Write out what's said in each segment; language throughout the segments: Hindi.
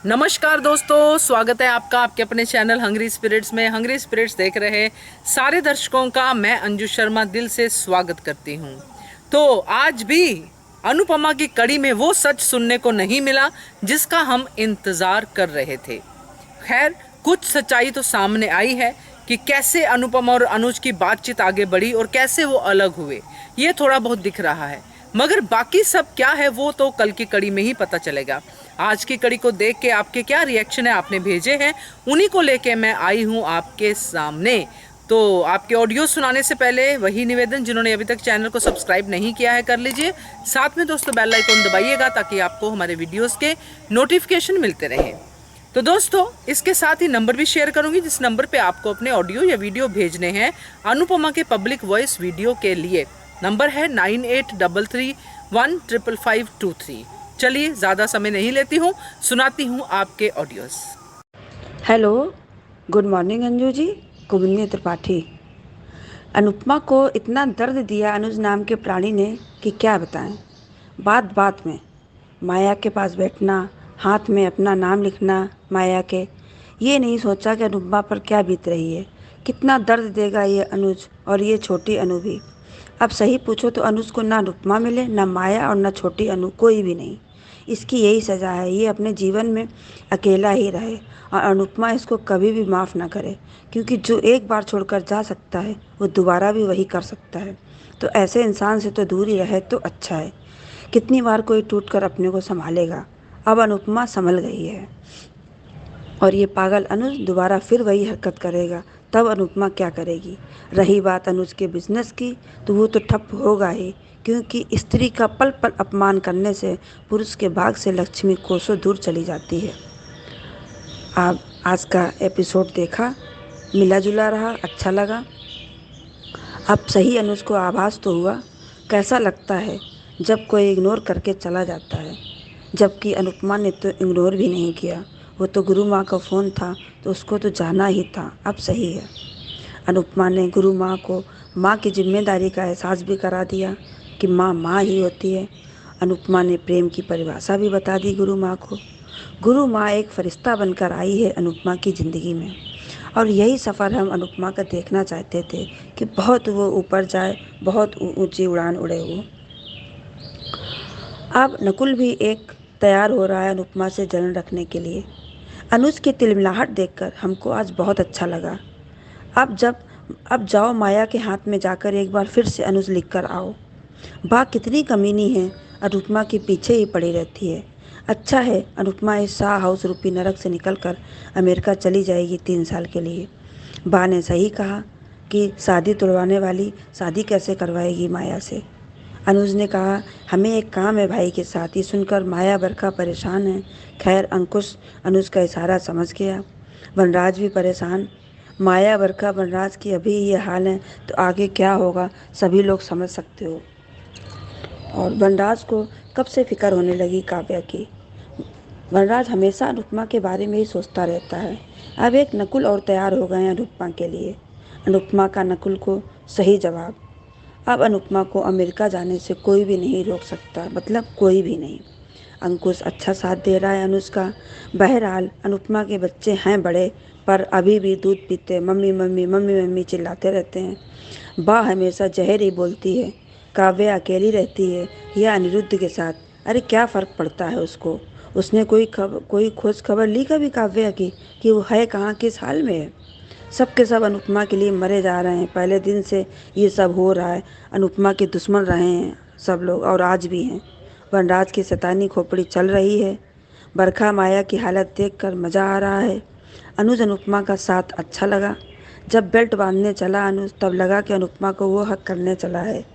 नमस्कार दोस्तों, स्वागत है आपका आपके अपने चैनल हंग्री स्पिरिट्स में। हंग्री स्पिरिट्स देख रहे सारे दर्शकों का मैं अंजू शर्मा दिल से स्वागत करती हूँ। तो आज भी अनुपमा की कड़ी में वो सच सुनने को नहीं मिला जिसका हम इंतजार कर रहे थे। खैर, कुछ सच्चाई तो सामने आई है कि कैसे अनुपमा और अनुज की बातचीत आगे बढ़ी और कैसे वो अलग हुए, ये थोड़ा बहुत दिख रहा है। मगर बाकी सब क्या है वो तो कल की कड़ी में ही पता चलेगा। आज की कड़ी को देख के आपके क्या रिएक्शन है आपने भेजे हैं, उन्हीं को लेके मैं आई हूँ आपके सामने। तो आपके ऑडियो सुनाने से पहले वही निवेदन, जिन्होंने अभी तक चैनल को सब्सक्राइब नहीं किया है कर लीजिए। साथ में दोस्तों बेल आइकन दबाइएगा ताकि आपको हमारे वीडियोस के नोटिफिकेशन मिलते रहें। तो दोस्तों इसके साथ ही नंबर भी शेयर करूंगी जिस नंबर पे आपको अपने ऑडियो या वीडियो भेजने हैं अनुपमा के पब्लिक वॉइस वीडियो के लिए। नंबर है 9833155523। चलिए ज़्यादा समय नहीं लेती हूँ, सुनाती हूँ आपके audios. Hello, good morning Anju ji. Kumudini Tripathi. Anupama को इतना दर्द दिया अनुज नाम के प्राणी ने कि क्या बताएं। बात बात में माया के पास बैठना, हाथ में अपना नाम लिखना माया के, ये नहीं सोचा कि अनुपमा पर क्या बीत रही है, कितना दर्द देगा ये अनुज और ये छोटी अनु भी। अब सही पूछो तो अनुज को ना अनुपमा मिले, ना माया और ना छोटी अनु, कोई भी नहीं। इसकी यही सज़ा है, ये अपने जीवन में अकेला ही रहे और अनुपमा इसको कभी भी माफ़ ना करे, क्योंकि जो एक बार छोड़कर जा सकता है वो दोबारा भी वही कर सकता है। तो ऐसे इंसान से तो दूर ही रहे तो अच्छा है। कितनी बार कोई टूट कर अपने को संभालेगा। अब अनुपमा संभल गई है और ये पागल अनुज दोबारा फिर वही हरकत करेगा, तब अनुपमा क्या करेगी। रही बात अनुज के बिजनेस की, तो वो तो ठप होगा ही, क्योंकि स्त्री का पल पल अपमान करने से पुरुष के भाग से लक्ष्मी कोसों दूर चली जाती है। आप आज का एपिसोड देखा, मिला जुला रहा, अच्छा लगा। अब सही अनुज को आभास तो हुआ। कैसा लगता है जब कोई इग्नोर करके चला जाता है, जबकि अनुपमा ने तो इग्नोर भी नहीं किया। वो तो गुरु माँ का फ़ोन था तो उसको तो जाना ही था। अब सही है, अनुपमा ने गुरु माँ को माँ की जिम्मेदारी का एहसास भी करा दिया कि माँ माँ ही होती है। अनुपमा ने प्रेम की परिभाषा भी बता दी गुरु माँ को। गुरु माँ एक फरिश्ता बनकर आई है अनुपमा की ज़िंदगी में, और यही सफ़र हम अनुपमा का देखना चाहते थे कि बहुत वो ऊपर जाए, बहुत ऊंची उड़ान उड़े वो। अब नकुल भी एक तैयार हो रहा है अनुपमा से जलन रखने के लिए। अनुज की तिलमिलाहट देखकर हमको आज बहुत अच्छा लगा। अब जाओ माया के हाथ में जाकर एक बार फिर से अनुज लिख कर आओ। बा कितनी कमीनी है, अनुपमा के पीछे ही पड़ी रहती है। अच्छा है अनुपमा इस शाह हाउस रूपी नरक से निकलकर अमेरिका चली जाएगी 3 साल के लिए। बा ने सही कहा कि शादी तुड़वाने वाली शादी कैसे करवाएगी माया से। अनुज ने कहा हमें एक काम है भाई के साथ। ये सुनकर माया बरखा परेशान है। खैर अंकुश अनुज का इशारा समझ गया। वनराज भी परेशान। माया बरखा वनराज की अभी ये हाल है तो आगे क्या होगा सभी लोग समझ सकते हो। और वनराज को कब से फिक्र होने लगी काव्या की। वनराज हमेशा अनुपमा के बारे में ही सोचता रहता है। अब एक नकुल और तैयार हो गए हैं अनुपमा के लिए। अनुपमा का नकुल को सही जवाब। अब अनुपमा को अमेरिका जाने से कोई भी नहीं रोक सकता, मतलब कोई भी नहीं। अंकुश अच्छा साथ दे रहा है अनुज का। बहरहाल अनुपमा के बच्चे हैं बड़े, पर अभी भी दूध पीते मम्मी मम्मी मम्मी मम्मी चिल्लाते रहते हैं। बा हमेशा जहर ही बोलती है। काव्या अकेली रहती है या अनिरुद्ध के साथ, अरे क्या फ़र्क पड़ता है उसको। उसने कोई खोज खबर ली कभी काव्या की कि वो है कहाँ, किस हाल में है। सब के सब अनुपमा के लिए मरे जा रहे हैं। पहले दिन से ये सब हो रहा है। अनुपमा के दुश्मन रहे हैं सब लोग और आज भी हैं। वनराज की शैतानी खोपड़ी चल रही है। बरखा माया की हालत देखकर मज़ा आ रहा है। अनुज अनुपमा का साथ अच्छा लगा। जब बेल्ट बांधने चला अनुज, तब लगा कि अनुपमा को वो हक करने चला है।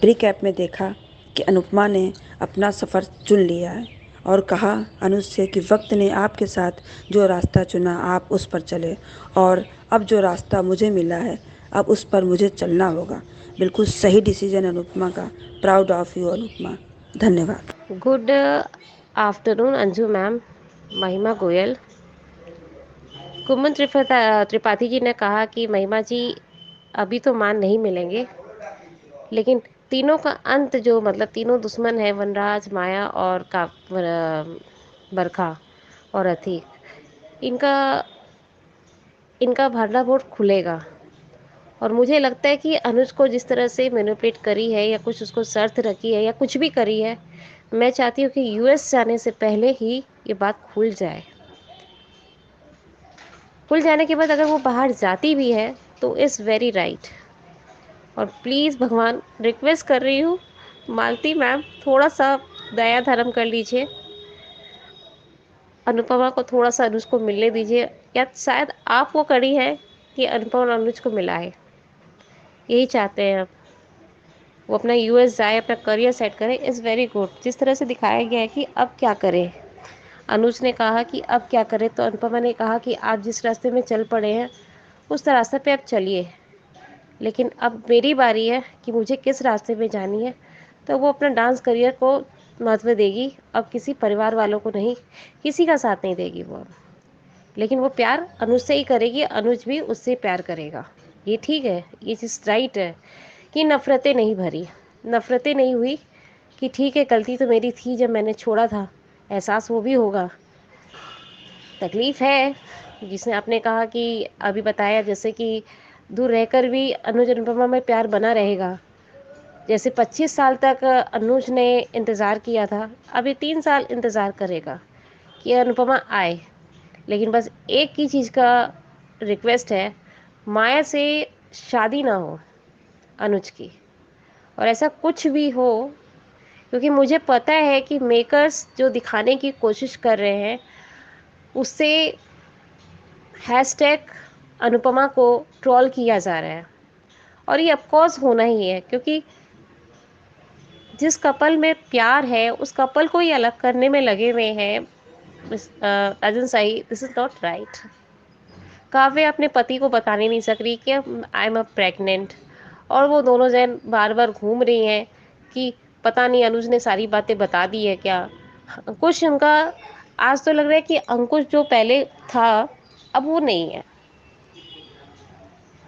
प्री कैप में देखा कि अनुपमा ने अपना सफ़र चुन लिया है और कहा अनुज से कि वक्त ने आपके साथ जो रास्ता चुना आप उस पर चले, और अब जो रास्ता मुझे मिला है अब उस पर मुझे चलना होगा। बिल्कुल सही डिसीजन अनुपमा का। Proud of you Anupama. धन्यवाद। गुड आफ्टरनून अंजू मैम, महिमा गोयल। कुमन त्रिपाठी जी ने कहा कि महिमा जी अभी तो मान नहीं मिलेंगे, लेकिन तीनों का अंत जो मतलब तीनों दुश्मन है वनराज, माया और बरखा, और अधिक इनका इनका भरना बोर्ड खुलेगा। और मुझे लगता है कि अनुज को जिस तरह से मैनिपुलेट करी है या कुछ उसको शर्त रखी है या कुछ भी करी है, मैं चाहती हूँ कि यूएस जाने से पहले ही ये बात खुल जाए। खुल जाने के बाद अगर वो बाहर जाती भी है तो इज़ वेरी राइट। और प्लीज़ भगवान रिक्वेस्ट कर रही हूँ, मालती मैम थोड़ा सा दया धर्म कर लीजिए, अनुपमा को थोड़ा सा अनुज को मिलने दीजिए, या शायद आप वो कड़ी है कि अनुपमा और अनुज को मिलाए, यही चाहते हैं आप। वो अपना यूएस जाए, अपना करियर सेट करे, इज़ वेरी गुड। जिस तरह से दिखाया गया है कि अब क्या करें, अनुज ने कहा कि अब क्या करें, तो अनुपमा ने कहा कि आप जिस रास्ते में चल पड़े हैं उस रास्ते पे आप चलिए, लेकिन अब मेरी बारी है कि मुझे किस रास्ते में जानी है। तो वो अपना डांस करियर को महत्व देगी, अब किसी परिवार वालों को नहीं, किसी का साथ नहीं देगी वो। लेकिन वो प्यार अनुज से ही करेगी, अनुज भी उससे प्यार करेगा। ये ठीक है, ये चीज़ राइट है कि नफ़रतें नहीं भरी, नफ़रतें नहीं हुई कि ठीक है गलती तो मेरी थी जब मैंने छोड़ा था, एहसास वो भी होगा। तकलीफ़ है, जिसने आपने कहा कि अभी बताया जैसे कि दूर रहकर भी अनुज अनुपमा में प्यार बना रहेगा। जैसे 25 साल तक अनुज ने इंतज़ार किया था, अभी 3 साल इंतज़ार करेगा कि अनुपमा आए। लेकिन बस एक ही चीज़ का रिक्वेस्ट है, माया से शादी ना हो अनुज की। और ऐसा कुछ भी हो, क्योंकि मुझे पता है कि मेकर्स जो दिखाने की कोशिश कर रहे हैं उससे हैशटैग अनुपमा को ट्रोल किया जा रहा है। और ये ऑफकोर्स होना ही है, क्योंकि जिस कपल में प्यार है उस कपल को ही अलग करने में लगे हुए हैं Rajan Sai. This is not right. Kavya अपने पति को बताने नहीं सक रही कि आई एम अ प्रेग्नेंट, और वो दोनों जन बार बार घूम रही हैं कि पता नहीं अनुज ने सारी बातें बता दी है क्या। अंकुश उनका, आज तो लग रहा है कि अंकुश जो पहले था अब वो नहीं है।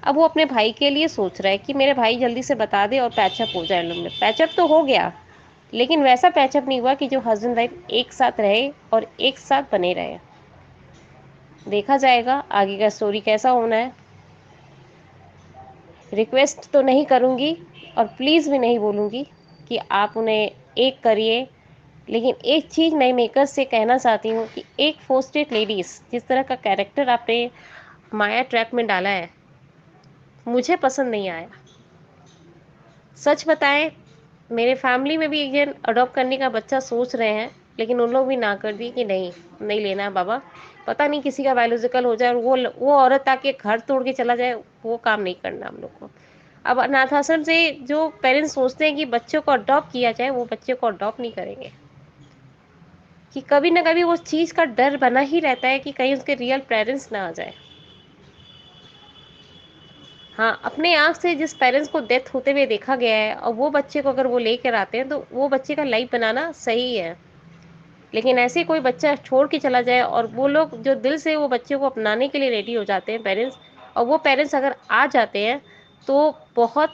अब वो अपने भाई के लिए सोच रहा है कि मेरे भाई जल्दी से बता दे और पैचअप हो जाए। लोग में पैचअप तो हो गया, लेकिन वैसा पैचअप नहीं हुआ कि जो हस्बैंड वाइफ एक साथ रहे और एक साथ बने रहे। देखा जाएगा आगे का स्टोरी कैसा होना है। रिक्वेस्ट तो नहीं करूँगी और प्लीज़ भी नहीं बोलूँगी कि आप उन्हें एक करिए, लेकिन एक चीज़ मैं मेकर्स से कहना चाहती हूँ कि एक फोस्टेड लेडीज़ जिस तरह का कैरेक्टर आपने माया ट्रैक में डाला है, मुझे पसंद नहीं आया। सच बताएं, मेरे फैमिली में भी एक जन अडॉप्ट करने का बच्चा सोच रहे हैं, लेकिन उन लोग भी ना कर दी कि नहीं, नहीं लेना है बाबा। पता नहीं किसी का बायोलॉजिकल हो जाए और वो औरत आके घर तोड़ के चला जाए, वो काम नहीं करना हम लोग को। अब अनाथ आश्रम से जो पेरेंट्स सोचते हैं कि बच्चों को अडॉप्ट किया जाए, वो बच्चे को अडॉप्ट नहीं करेंगे, कि कभी ना कभी वो चीज़ का डर बना ही रहता है कि कहीं उसके रियल पेरेंट्स ना आ जाए। हाँ, अपने आँख से जिस पेरेंट्स को डेथ होते हुए देखा गया है और वो बच्चे को अगर वो लेकर आते हैं तो वो बच्चे का लाइफ बनाना सही है। लेकिन ऐसे कोई बच्चा छोड़ के चला जाए और वो लोग जो दिल से वो बच्चे को अपनाने के लिए रेडी हो जाते हैं पेरेंट्स, और वो पेरेंट्स अगर आ जाते हैं तो बहुत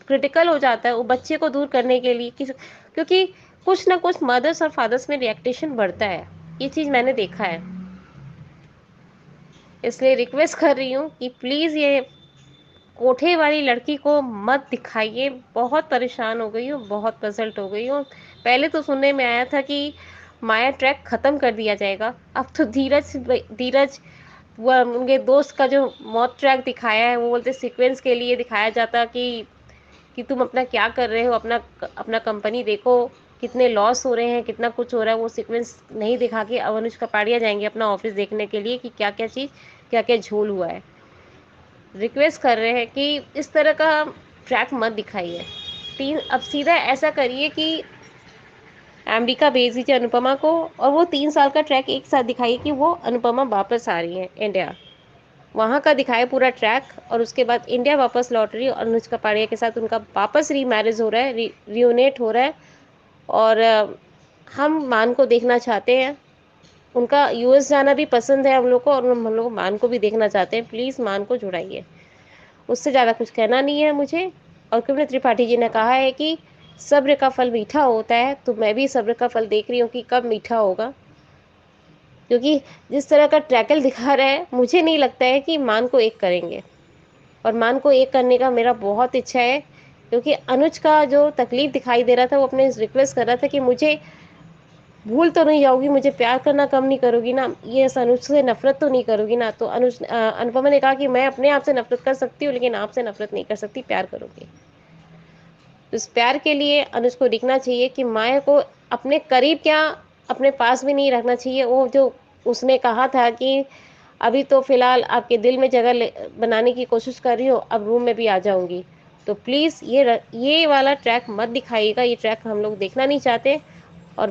क्रिटिकल हो जाता है वो बच्चे को दूर करने के लिए क्योंकि कुछ ना कुछ मदर्स और फादर्स में रिएक्टेशन बढ़ता है। ये चीज़ मैंने देखा है। इसलिए रिक्वेस्ट कर रही हूँ कि प्लीज़ ये कोठे वाली लड़की को मत दिखाइए। बहुत परेशान हो गई हूँ, बहुत पजल्ट हो गई हूँ। पहले तो सुनने में आया था कि माया ट्रैक ख़त्म कर दिया जाएगा, अब तो धीरज धीरज वो उनके दोस्त का जो मौत ट्रैक दिखाया है, वो बोलते सीक्वेंस के लिए दिखाया जाता कि तुम अपना क्या कर रहे हो, अपना अपना कंपनी देखो, कितने लॉस हो रहे हैं, कितना कुछ हो रहा है। वो सीक्वेंस नहीं दिखा के अब अनुज कपाड़िया जाएंगे अपना ऑफिस देखने के लिए कि क्या क्या चीज़, क्या क्या झोल हुआ है। रिक्वेस्ट कर रहे हैं कि इस तरह का ट्रैक मत दिखाइए। अब सीधा ऐसा करिए कि अमेरिका भेज दीजिए अनुपमा को, और वो 3 साल का ट्रैक एक साथ दिखाइए कि वो अनुपमा वापस आ रही है इंडिया, वहाँ का दिखाए पूरा ट्रैक, और उसके बाद इंडिया वापस लौट रही है और अनुज कपाड़िया के साथ उनका वापस रीमैरिज हो रहा है, रियूनेट हो रहा है। और हम मान को देखना चाहते हैं। उनका यूएस जाना भी पसंद है हम लोग को, और हम लोग मान को भी देखना चाहते हैं। प्लीज़ मान को जुड़ाइए। उससे ज़्यादा कुछ कहना नहीं है मुझे। और कृष्ण त्रिपाठी जी ने कहा है कि सब्र का फल मीठा होता है, तो मैं भी सब्र का फल देख रही हूँ कि कब मीठा होगा। क्योंकि जिस तरह का ट्रैकल दिखा रहा है, मुझे नहीं लगता है कि मान को एक करेंगे। और मान को एक करने का मेरा बहुत इच्छा है, क्योंकि अनुज का जो तकलीफ दिखाई दे रहा था, वो अपने रिक्वेस्ट कर रहा था कि मुझे भूल तो नहीं जाओगी, मुझे प्यार करना कम नहीं करोगी ना, ये अनुज से नफरत तो नहीं करोगी ना। तो अनुपमा ने कहा कि मैं अपने आप से नफरत कर सकती हूँ, लेकिन आपसे नफरत नहीं कर सकती, प्यार करूंगी। तो इस प्यार के लिए अनुज को दिखना चाहिए कि माया को अपने करीब क्या, अपने पास भी नहीं रखना चाहिए। वो जो उसने कहा था कि अभी तो फिलहाल आपके दिल में जगह बनाने की कोशिश कर रही हो, अब रूम में भी आ जाऊंगी। तो प्लीज ये वाला ट्रैक मत दिखाइएगा, ये ट्रैक हम लोग देखना नहीं चाहते। और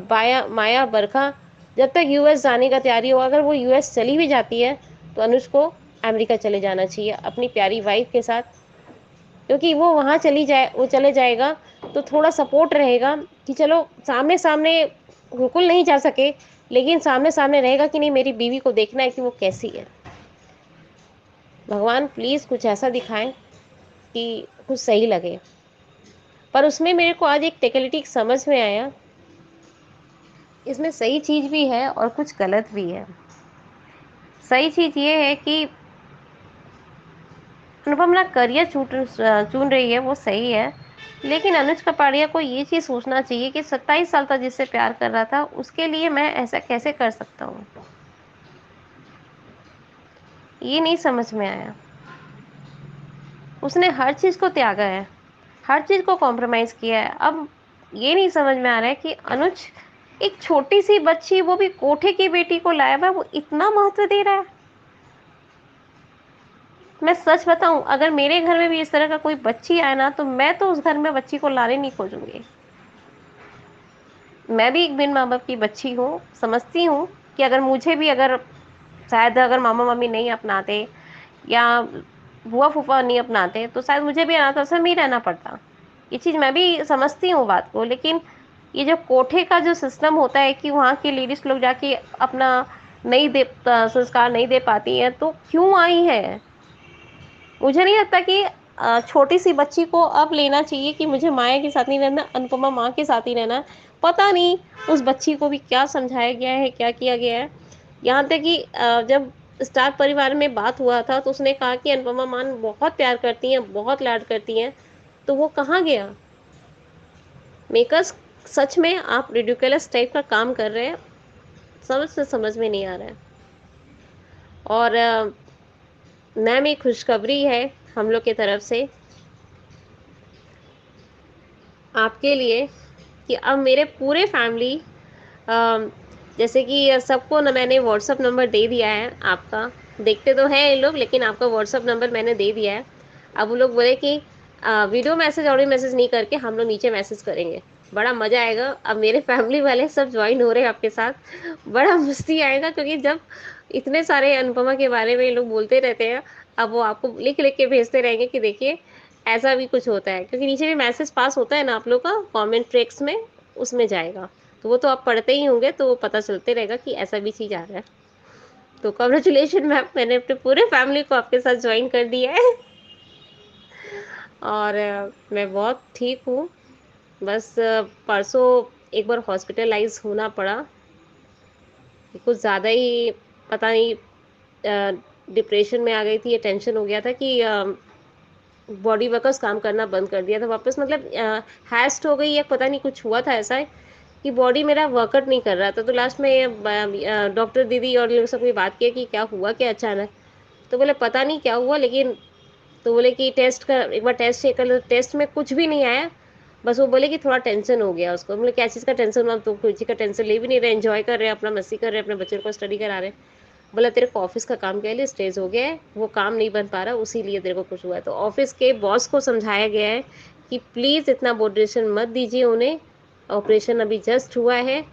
माया बरखा जब तक यूएस जाने का तैयारी हो, अगर वो यूएस चली भी जाती है तो अनुज को अमेरिका चले जाना चाहिए अपनी प्यारी वाइफ के साथ, क्योंकि वो वहां चले जाएगा तो थोड़ा सपोर्ट रहेगा कि चलो सामने सामने बिल्कुल नहीं जा सके, लेकिन सामने सामने रहेगा कि नहीं, मेरी बीवी को देखना है कि वो कैसी है। भगवान प्लीज कुछ ऐसा दिखाएं कि कुछ सही लगे। पर उसमें मेरे को आज एक टेक्निकलिटी समझ में आया, इसमें सही चीज भी है और कुछ गलत भी है। सही चीज ये है कि अनुपम अपना करियर चुन रही है, वो सही है। लेकिन अनुज कपाड़िया को ये चीज सोचना चाहिए कि 27 साल तक जिससे प्यार कर रहा था, उसके लिए मैं ऐसा कैसे कर सकता हूँ, ये नहीं समझ में आया। उसने हर चीज को त्यागा है, हर चीज को कॉम्प्रोमाइज किया है। अब ये नहीं समझ में आ रहा है कि अनुज एक छोटी सी बच्ची, वो भी कोठे की बेटी को लाया हुआ है, वो इतना महत्व दे रहा है। मैं सच बताऊं, अगर मेरे घर में भी इस तरह का कोई बच्ची आए ना, तो मैं तो उस घर में बच्ची को लाने नहीं खोजूंगी। मैं भी एक बिन माँ बाप की बच्ची हूँ, समझती हूँ कि अगर मुझे भी, अगर शायद अगर मामा मम्मी नहीं अपनाते या बुआ फूफा नहीं अपनाते, तो शायद मुझे भी अनाथ आश्रम में ही रहना पड़ता। ये चीज़ मैं भी समझती हूँ बात को। लेकिन ये जो कोठे का जो सिस्टम होता है कि वहाँ की लेडीज लोग जाके अपना नहीं दे संस्कार नहीं दे पाती हैं, तो क्यों आई है? मुझे नहीं लगता कि छोटी सी बच्ची को अब लेना चाहिए कि मुझे माया के साथ नहीं रहना, अनुपमा माँ के साथ ही रहना। पता नहीं उस बच्ची को भी क्या समझाया गया है, क्या किया गया है। यहाँ तक कि जब स्टार परिवार में बात हुआ था, तो उसने कहा कि अनुपमा माँ बहुत प्यार करती हैं, बहुत लाड करती हैं। तो वो कहाँ गया? मेकर्स, सच में आप रिडिकुलस टाइप का काम कर रहे हैं, समझ में नहीं आ रहा है। और मैम एक खुशखबरी है हम लोग की तरफ से आपके लिए कि अब मेरे पूरे फैमिली, जैसे कि सबको ना मैंने व्हाट्सअप नंबर दे दिया है आपका। देखते तो हैं ये लोग, लेकिन आपका व्हाट्सअप नंबर मैंने दे दिया है। अब वो लोग बोले कि वीडियो मैसेज, ऑडियो मैसेज नहीं करके हम लोग नीचे मैसेज करेंगे, बड़ा मज़ा आएगा। अब मेरे फैमिली वाले सब ज्वाइन हो रहे हैं आपके साथ, बड़ा मस्ती आएगा। क्योंकि जब इतने सारे अनुपमा के बारे में ये लोग बोलते रहते हैं, अब वो आपको लिख लिख के भेजते रहेंगे कि देखिए ऐसा भी कुछ होता है। क्योंकि नीचे भी मैसेज पास होता है ना आप लोग का कमेंट ट्रैक्स में, उसमें जाएगा, तो वो तो आप पढ़ते ही होंगे, तो वो पता चलते रहेगा कि ऐसा भी चीज़ आ रहा है। तो कॉन्ग्रेचुलेशन मैम, मैंने अपने पूरे फैमिली को आपके साथ ज्वाइन कर दिया है। और मैं बहुत ठीक हूँ। बस परसों एक बार हॉस्पिटलाइज होना पड़ा, कुछ ज़्यादा ही पता नहीं डिप्रेशन में आ गई थी, या टेंशन हो गया था कि बॉडी वर्कर्स काम करना बंद कर दिया था वापस, मतलब हैस्ट हो गई या पता नहीं कुछ हुआ था ऐसा है कि बॉडी मेरा वर्कआउट नहीं कर रहा था। तो लास्ट में डॉक्टर दीदी और लोग सब ने बात किया कि क्या हुआ क्या अचानक। तो बोले पता नहीं क्या हुआ, लेकिन तो बोले कि टेस्ट कर, एक बार टेस्ट चेक कर लो। टेस्ट में कुछ भी नहीं आया, बस वो बोले कि थोड़ा टेंशन हो गया उसको। बोले क्या चीज़ का टेंशन हुआ? तो कोई चीज़ का टेंशन ले भी नहीं रहे, एंजॉय कर रहे हैं, अपना मस्ती कर रहे हैं, अपने बच्चे को स्टडी करा रहे हैं। बोला तेरे को ऑफिस का काम के लिए स्ट्रेस हो गया है, वो काम नहीं बन पा रहा, उसी लिए तेरे को कुछ हुआ है। तो ऑफिस के बॉस को समझाया गया है कि प्लीज़ इतना मोटिवेशन मत दीजिए उन्हें, ऑपरेशन अभी जस्ट हुआ है।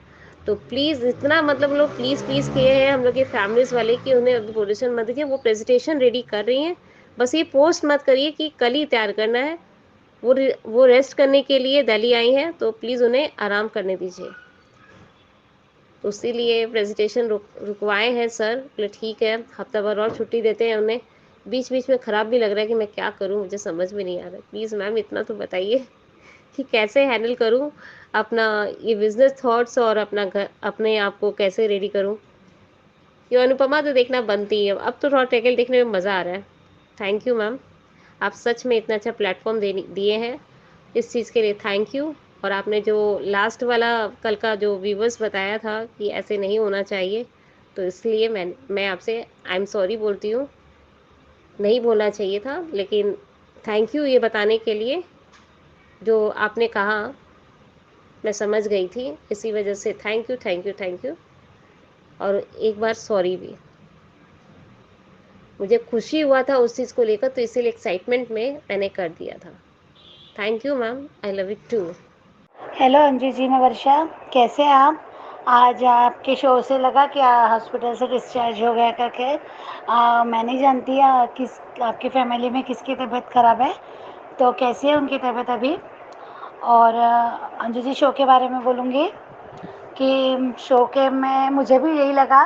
तो प्लीज़ इतना, मतलब लोग प्लीज़ प्लीज़ किए हैं हम लोग के फैमिलीज़ वाले कि उन्हें अभी पोजीशन मत दीजिए। वो प्रेजेंटेशन रेडी कर रही हैं, बस ये पोस्ट मत करिए कि कल ही तैयार करना है। वो रेस्ट करने के लिए दिल्ली आई हैं, तो प्लीज़ उन्हें आराम करने दीजिए। तो इसीलिए प्रेजेंटेशन रुकवाए हैं सर। बोले ठीक है, हफ्ता भर और छुट्टी देते हैं उन्हें। बीच बीच में ख़राब भी लग रहा है कि मैं क्या करूं, मुझे समझ में नहीं आ रहा। प्लीज़ मैम इतना तो बताइए कि कैसे हैंडल करूं अपना ये बिजनेस थॉट्स, और अपना घर, अपने आप को कैसे रेडी करूं। ये अनुपमा तो देखना बनती है, अब तो थोड़ा ट्रैगल देखने में मज़ा आ रहा है। थैंक यू मैम, आप सच में इतना अच्छा प्लेटफॉर्म दिए हैं, इस चीज़ के लिए थैंक यू। और आपने जो लास्ट वाला कल का जो व्यूवर्स बताया था कि ऐसे नहीं होना चाहिए, तो इसलिए मैं आपसे आई एम सॉरी बोलती हूँ, नहीं बोलना चाहिए था, लेकिन थैंक यू ये बताने के लिए। जो आपने कहा मैं समझ गई थी, इसी वजह से thank you, thank you, thank you. और एक बार सॉरी भी, मुझे खुशी हुआ था उस चीज़ को लेकर, तो इसीलिए एक्साइटमेंट में मैंने कर दिया था। Thank you ma'am, I love it too. Hello Anju ji, मैं वर्षा। कैसे हैं आप? आज आपके शो से लगा कि हॉस्पिटल से डिस्चार्ज हो गया करके। मैं नहीं जानती किस आपकी फैमिली में किसकी तबीयत ख़राब है, तो कैसी है उनकी तबीयत अभी? और अंजू जी, शो के बारे में बोलूँगी कि शो के में मुझे भी यही लगा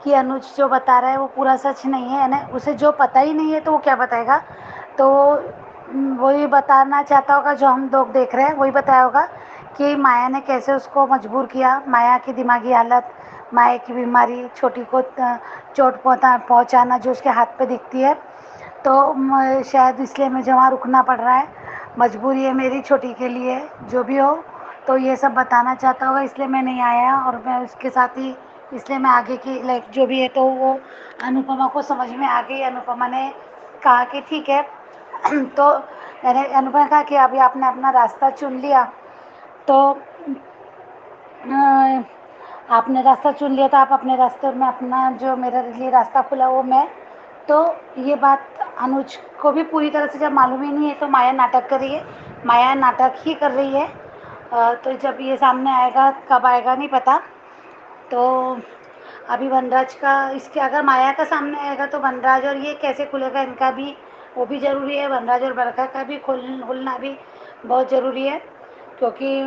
कि अनुज जो बता रहा है वो पूरा सच नहीं है ना, उसे जो पता ही नहीं है तो वो क्या बताएगा। तो वही बताना चाहता होगा जो हम लोग देख रहे हैं, वही बताया होगा कि माया ने कैसे उसको मजबूर किया। माया की दिमागी हालत, माया की बीमारी, छोटी को चोट पहुंचाना जो उसके हाथ पे दिखती है, तो शायद इसलिए मुझे वहाँ रुकना पड़ रहा है। मजबूरी है मेरी छोटी के लिए, जो भी हो। तो ये सब बताना चाहता होगा, इसलिए मैं नहीं आया। और मैं उसके साथ ही इसलिए मैं आगे की लाइक जो भी है, तो वो अनुपमा को समझ में आ गई। अनुपमा ने कहा कि ठीक है तो मैंने अनुपमा ने कहा कि अभी आपने अपना रास्ता चुन लिया, तो आपने रास्ता चुन लिया, तो आप अपने रास्ते में अपना जो मेरे लिए रास्ता खुला वो मैं। तो ये बात अनुज को भी पूरी तरह से जब मालूम ही नहीं है, तो माया नाटक कर रही है, माया नाटक ही कर रही है। तो जब ये सामने आएगा, कब आएगा नहीं पता। तो अभी वनराज का, इसके अगर माया का सामने आएगा तो वनराज और ये कैसे खुलेगा, इनका भी वो भी ज़रूरी है। वनराज और बरखा का भी खुलना भी बहुत ज़रूरी है, क्योंकि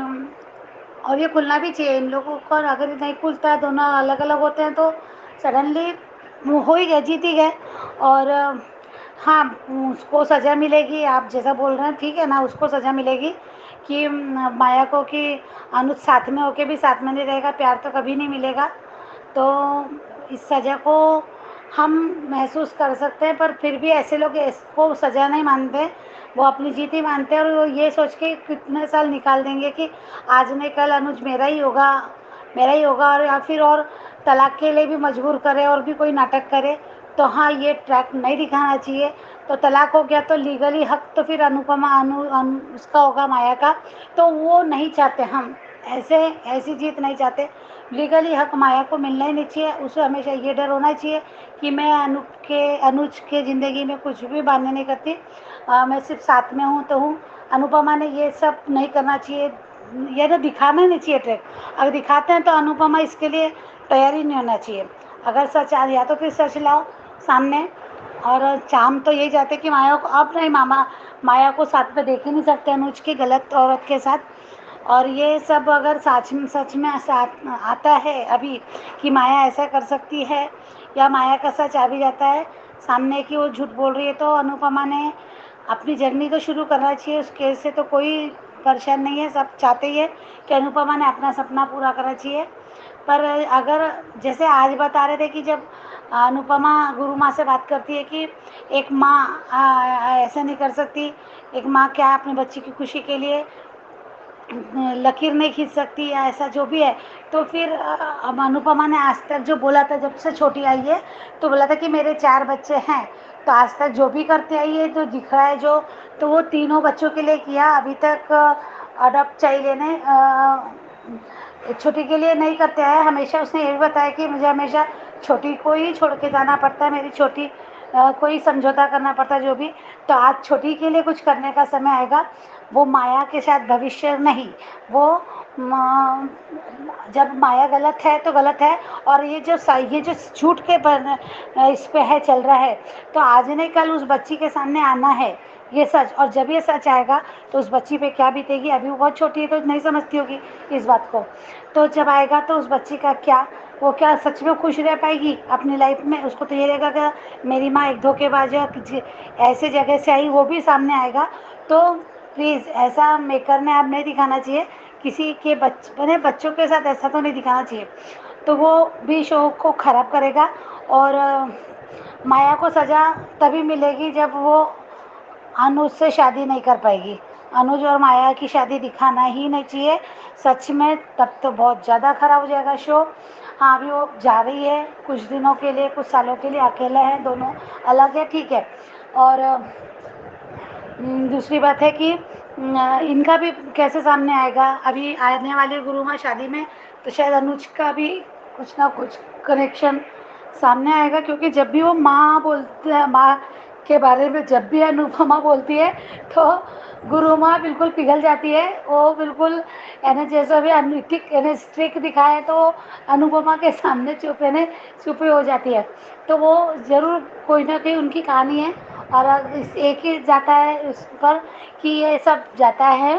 और ये खुलना भी चाहिए इन लोगों को। और अगर नहीं खुलता है, दोनों अलग अलग होते हैं, तो सडनली हो ही गए, जीत ही गए। और हाँ, उसको सज़ा मिलेगी, आप जैसा बोल रहे हैं ठीक है ना, उसको सज़ा मिलेगी कि माया को कि अनुज साथ में होके भी साथ में नहीं रहेगा, प्यार तो कभी नहीं मिलेगा। तो इस सज़ा को हम महसूस कर सकते हैं, पर फिर भी ऐसे लोग इसको सज़ा नहीं मानते, वो अपनी जीत ही मानते हैं। और वो ये सोच के कितने साल निकाल देंगे कि आज नहीं कल अनुज मेरा ही होगा, मेरा ही होगा। और या फिर और तलाक के लिए भी मजबूर करे और भी कोई नाटक करे, तो हाँ, ये ट्रैक नहीं दिखाना चाहिए। तो तलाक हो गया तो लीगली हक तो फिर अनुपमा उसका होगा, माया का। तो वो नहीं चाहते हम, ऐसी जीत नहीं चाहते। लीगली हक माया को मिलना ही नहीं चाहिए। उसे हमेशा ये डर होना चाहिए कि मैं अनुज के ज़िंदगी में कुछ भी बांधने नहीं करती, मैं सिर्फ साथ में हूँ तो हूँ। अनुपमा ने ये सब नहीं करना चाहिए, ये तो दिखाना नहीं चाहिए ट्रैक। अगर दिखाते हैं तो अनुपमा इसके लिए तैयार ही नहीं होना चाहिए। अगर सच आ या तो फिर सच लाओ सामने। और हम तो यही चाहते कि माया को, अब नहीं, माया को साथ में देख ही नहीं सकते अनुज की गलत औरत के साथ। और ये सब अगर सच में साथ आता है अभी कि माया ऐसा कर सकती है, या माया का सच आ भी जाता है सामने कि वो झूठ बोल रही है, तो अनुपमा ने अपनी जर्नी तो शुरू करना चाहिए। उस केस से तो कोई परेशान नहीं है, सब चाहते ही है कि अनुपमा ने अपना सपना पूरा करना चाहिए। पर अगर जैसे आज बता रहे थे कि जब अनुपमा गुरु माँ से बात करती है कि एक माँ ऐसा नहीं कर सकती, एक माँ क्या अपने बच्चे की खुशी के लिए लकीर नहीं खींच सकती, या ऐसा जो भी है। तो फिर अब अनुपमा ने आज तक जो बोला था, जब से छोटी आई है तो बोला था कि मेरे 4 बच्चे हैं, तो आज तक जो भी करते आई है, जो दिख रहा है जो, तो वो तीनों बच्चों के लिए किया। अभी तक अडॉप्ट चाहिए ने छोटी के लिए नहीं करते हैं। हमेशा उसने यही बताया कि मुझे हमेशा छोटी को ही छोड़ के जाना पड़ता है, मेरी छोटी को ही समझौता करना पड़ता है जो भी। तो आज छोटी के लिए कुछ करने का समय आएगा। वो माया के साथ भविष्य नहीं, वो जब माया गलत है तो गलत है। और ये जो झूठ के पर इस पे है, चल रहा है, तो आज नहीं कल उस बच्ची के सामने आना है ये सच। और जब ये सच आएगा तो उस बच्ची पे क्या बीतेगी, अभी वो बहुत छोटी है तो नहीं समझती होगी इस बात को। तो जब आएगा तो उस बच्ची का क्या, वो क्या सच में खुश रह पाएगी अपनी लाइफ में? उसको तो ये रहेगा कि मेरी माँ एक धोखेबाज है, ऐसे जगह से आई, वो भी सामने आएगा। तो प्लीज़ ऐसा मेकर में आप नहीं दिखाना चाहिए, किसी के बच्चों के साथ ऐसा तो नहीं दिखाना चाहिए। तो वो भी शो को ख़राब करेगा। और माया को सज़ा तभी मिलेगी जब वो अनुज से शादी नहीं कर पाएगी। अनुज और माया की शादी दिखाना ही नहीं चाहिए सच में, तब तो बहुत ज़्यादा खराब हो जाएगा शो। हाँ, अभी वो जा रही है कुछ दिनों के लिए, कुछ सालों के लिए, अकेले हैं दोनों, अलग है, ठीक है। और दूसरी बात है कि इनका भी कैसे सामने आएगा अभी आने वाली गुरु माँ शादी में, तो शायद अनुज का भी कुछ ना कुछ कनेक्शन सामने आएगा, क्योंकि जब भी वो माँ बोलते हैं, माँ के बारे में जब भी अनुपमा बोलती है तो गुरु माँ बिल्कुल पिघल जाती है। वो बिल्कुल यानी जैसा भी ठीक यानी स्ट्रिक दिखाए तो अनुपमा के सामने चुप यानी चुप हो जाती है। तो वो ज़रूर कोई ना कोई उनकी कहानी है। और एक ही जाता है उस पर कि ये सब जाता है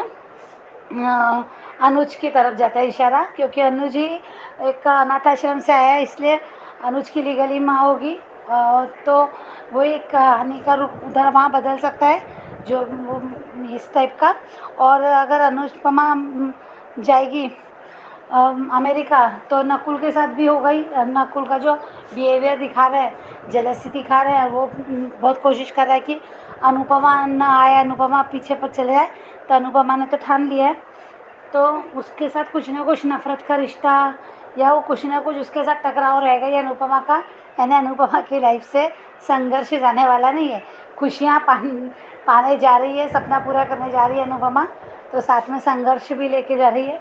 अनुज की तरफ जाता है इशारा, क्योंकि अनुज ही एक अनाथ आश्रम से आया है, इसलिए अनुज की लीगली माँ होगी। तो वो एक कहानी का रूप उधर वहाँ बदल सकता है जो इस टाइप का। और अगर अनुपमा जाएगी अमेरिका तो नकुल के साथ भी हो गई। नकुल का जो बिहेवियर दिखा रहा है, जेलसी दिखा रहा है, वो बहुत कोशिश कर रहा है कि अनुपमा ना आए, अनुपमा पीछे पर चले जाए। तो अनुपमा ने तो ठान लिया है, तो उसके साथ कुछ ना कुछ नफरत का रिश्ता या वो कुछ ना कुछ उसके साथ टकराव रहेगा ही अनुपमा का। यानी अनुपमा की लाइफ से संघर्ष जाने वाला नहीं है, खुशियाँ पाने जा रही है, सपना पूरा करने जा रही है अनुपमा, तो साथ में संघर्ष भी लेके जा रही है।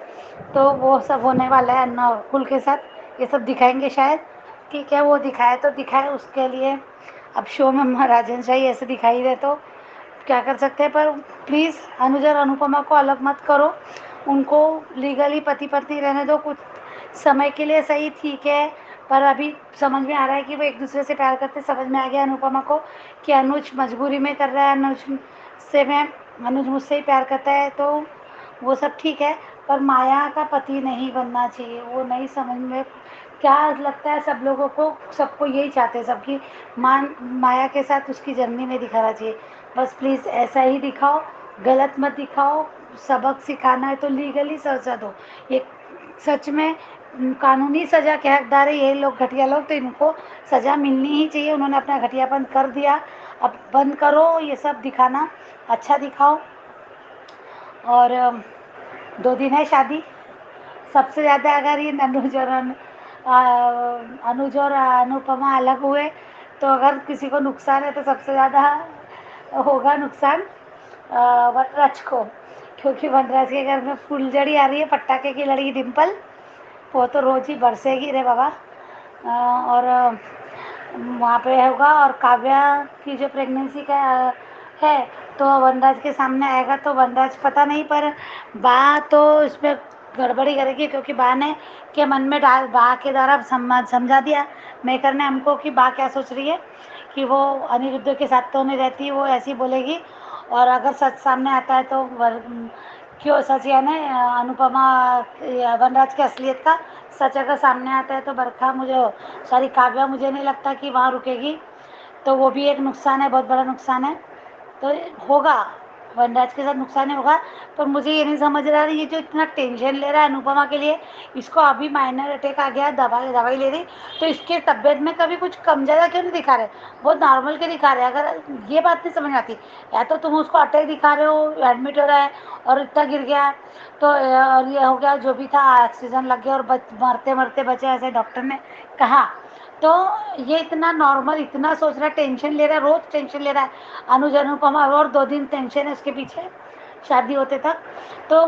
तो वो सब होने वाला है नकुल के साथ, ये सब दिखाएंगे शायद। ठीक है, वो दिखाए तो दिखाए, उसके लिए अब शो में राजन शाही ऐसे दिखाई दे तो क्या कर सकते हैं। पर प्लीज़ अनुज और अनुपमा को अलग मत करो, उनको लीगली पति पत्नी रहने दो कुछ समय के लिए, सही ठीक है। पर अभी समझ में आ रहा है कि वो एक दूसरे से प्यार करते, समझ में आ गया अनुपमा को कि अनुज मजबूरी में कर रहा है, अनुज मुझसे ही प्यार करता है, तो वो सब ठीक है। पर माया का पति नहीं बनना चाहिए, वो नहीं समझ में क्या लगता है सब लोगों को, सबको यही चाहते हैं, सबकी माया के साथ उसकी जर्नी में दिखाना चाहिए। बस प्लीज़ ऐसा ही दिखाओ, गलत मत दिखाओ। सबक सिखाना है तो लीगली सजा दो। ये सच में कानूनी सज़ा के हकदार है ये लोग, घटिया लोग, तो इनको सज़ा मिलनी ही चाहिए। उन्होंने अपना घटियापन कर दिया, अब बंद करो ये सब दिखाना, अच्छा दिखाओ। और 2 दिन है शादी। सबसे ज़्यादा अगर ये अनुज और अनुपमा अलग हुए तो अगर किसी को नुकसान है तो सबसे ज़्यादा होगा नुकसान वनराज को, क्योंकि वनराज के घर में फुलझड़ी आ रही है, पटाखे की लड़ी डिम्पल, वो तो रोज़ ही बरसेगी रे बाबा। और वहाँ पे होगा। और काव्या की जो प्रेगनेंसी का है तो वनराज के सामने आएगा, तो वनराज पता नहीं, पर बा तो इसमें गड़बड़ी करेगी, क्योंकि बा ने के मन में डाल, बा के द्वारा समझा दिया मेकर ने हमको कि बा क्या सोच रही है कि वो अनिरुद्ध के साथ तो नहीं रहती, वो ऐसी बोलेगी। और अगर सच सामने आता है तो क्यों सच यानी अनुपमा वनराज की असलियत का सच अगर सामने आता है तो बरखा मुझे सॉरी काव्या मुझे नहीं लगता कि वहाँ रुकेगी, तो वो भी एक नुकसान है, बहुत बड़ा नुकसान है। तो होगा, वनराज के साथ नुकसान ही होगा। पर मुझे ये नहीं समझ रहा है, ये जो इतना टेंशन ले रहा है अनुपमा के लिए, इसको अभी माइनर अटैक आ गया, दवाई ले रही, तो इसके तबीयत में कभी कुछ कम ज़्यादा क्यों नहीं दिखा रहे, बहुत नॉर्मल के दिखा रहे हैं। अगर ये बात नहीं समझ में आती, या तो तुम उसको अटैक दिखा रहे हो, एडमिट हो रहा है और इतना गिर गया है, तो और ये हो गया जो भी था, ऑक्सीजन लग गया और मरते मरते बचे, ऐसे डॉक्टर ने कहा। तो ये इतना नॉर्मल, इतना सोच रहा है, टेंशन ले रहा है, रोज टेंशन ले रहा है अनुज अनुपमा, और 2 दिन टेंशन है उसके पीछे शादी होते तक। तो